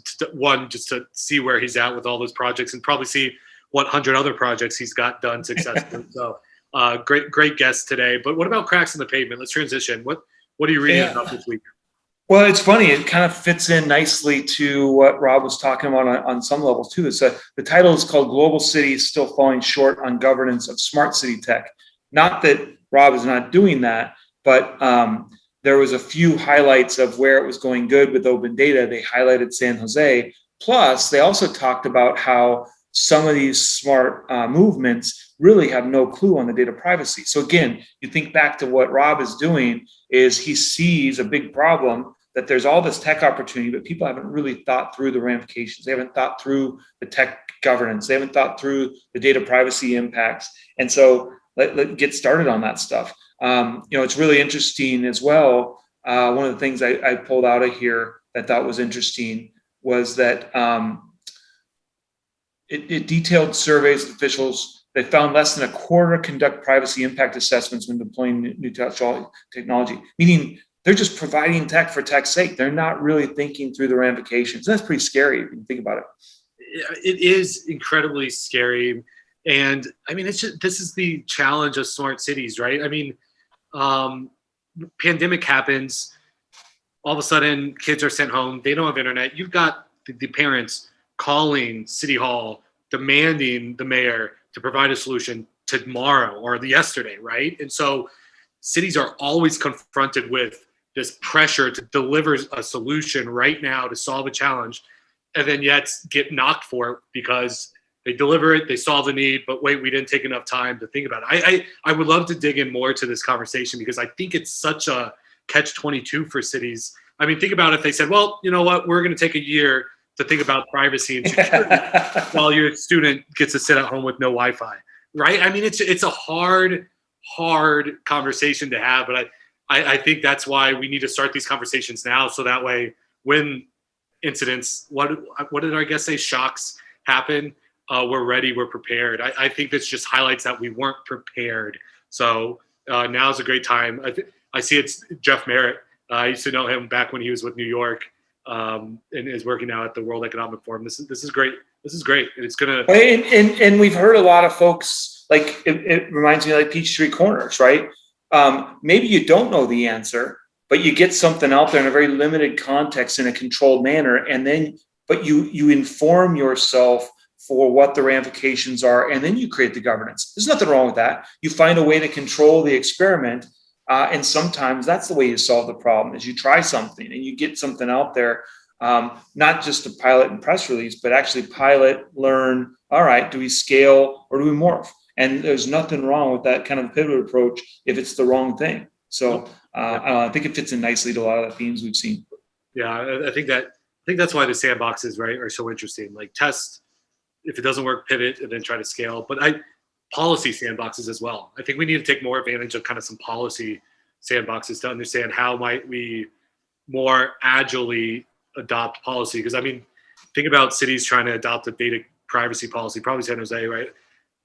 just to see where he's at with all those projects, and probably see what 100 other projects he's got done successfully. So great guest today. But what about cracks in the pavement? Let's transition. What are you reading about this week? Well, it's funny. It kind of fits in nicely to what Rob was talking about on some levels too. The title is called "Global Cities Still Falling Short on Governance of Smart City Tech." Not that Rob is not doing that, but there was a few highlights of where it was going good with open data. They highlighted San Jose. Plus, they also talked about how some of these smart movements really have no clue on the data privacy. So again, you think back to what Rob is doing is he sees a big problem that there's all this tech opportunity, but people haven't really thought through the ramifications. They haven't thought through the tech governance. They haven't thought through the data privacy impacts. And so let's get started on that stuff. It's really interesting as well. One of the things I pulled out of here that I thought was interesting was that it detailed surveys of officials. They found less than a quarter conduct privacy impact assessments when deploying new technology, meaning they're just providing tech for tech's sake. They're not really thinking through the ramifications. That's pretty scary if you think about it. It is incredibly scary. And I mean, this is the challenge of smart cities, right? I mean, pandemic happens. all of a sudden kids are sent home. They don't have internet. You've got the parents calling City Hall, demanding the mayor to provide a solution tomorrow or yesterday, right? And so cities are always confronted with this pressure to deliver a solution right now to solve a challenge, and then yet get knocked for it because they deliver it, they solve the need, but wait, we didn't take enough time to think about it. I would love to dig in more to this conversation because I think it's such a catch-22 for cities. I mean, think about if they said, well, you know what, we're going to take a year to think about privacy and security while your student gets to sit at home with no Wi-Fi, right? I mean, it's a hard conversation to have, but I think that's why we need to start these conversations now, so that way when incidents, what did our guest say, shocks happen, we're ready, we're prepared. I think this just highlights that we weren't prepared. So now's a great time. I see it's Jeff Merritt. I used to know him back when he was with New York, and is working now at the World Economic Forum. This is great. This is great. And it's gonna. And we've heard a lot of folks, like it reminds me of like Peachtree Corners, right? Maybe you don't know the answer, but you get something out there in a very limited context in a controlled manner, and then but you inform yourself for what the ramifications are, and then you create the governance. There's nothing wrong with that. You find a way to control the experiment, and sometimes that's the way you solve the problem, is you try something and you get something out there, not just a pilot and press release, but actually pilot, learn, all right, do we scale or do we morph? And there's nothing wrong with that kind of pivot approach if it's the wrong thing. So I think it fits in nicely to a lot of the themes we've seen. Yeah, I think that's why the sandboxes, right, are so interesting. Like test, if it doesn't work, pivot, and then try to scale. But policy sandboxes as well. I think we need to take more advantage of kind of some policy sandboxes to understand how might we more agilely adopt policy. Because I mean, think about cities trying to adopt a data privacy policy, probably San Jose, right?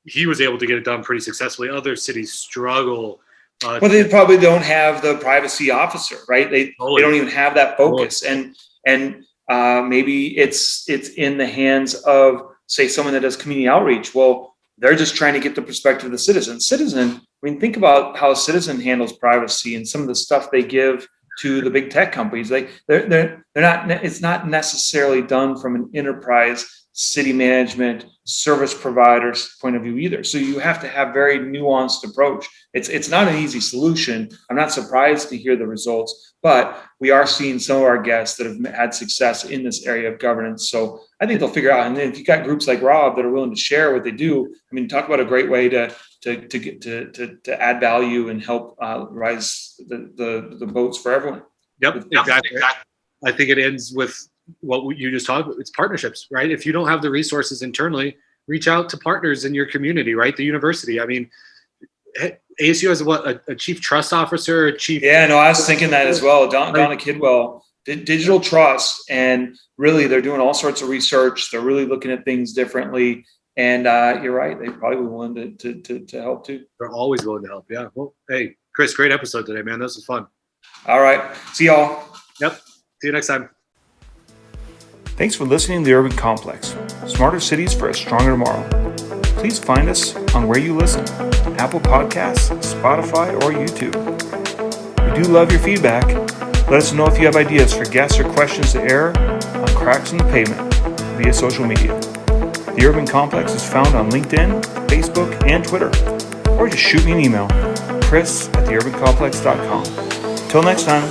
He was able to get it done pretty successfully. Other cities struggle. Well, they probably don't have the privacy officer, right? They don't even have that focus. And maybe it's in the hands of, say, someone that does community outreach. Well, they're just trying to get the perspective of the citizen. I mean, think about how a citizen handles privacy and some of the stuff they give to the big tech companies. They're not. It's not necessarily done from an enterprise, city management, service providers point of view either. So you have to have very nuanced approach. It's not an easy solution. I'm not surprised to hear the results, but we are seeing some of our guests that have had success in this area of governance. So I think they'll figure out. And then if you got groups like Rob that are willing to share what they do, I mean, talk about a great way to add value and help rise the boats for everyone. Yep, exactly. I think it ends with what you just talked about. It's partnerships, right? If you don't have the resources internally, reach out to partners in your community, right? The university. I mean, ASU has a chief trust officer, a chief. Yeah, no, I was thinking that as well. Donna Kidwell, digital trust, and really they're doing all sorts of research. They're really looking at things differently. And you're right, they probably be willing to help too. They're always willing to help. Yeah. Well, hey, Chris, great episode today, man. This was fun. All right. See y'all. Yep. See you next time. Thanks for listening to The Urban Complex. Smarter cities for a stronger tomorrow. Please find us on where you listen, Apple Podcasts, Spotify, or YouTube. We do love your feedback. Let us know if you have ideas for guests or questions to air on Cracks in the Pavement via social media. The Urban Complex is found on LinkedIn, Facebook, and Twitter. Or just shoot me an email, chris@theurbancomplex.com. Until next time.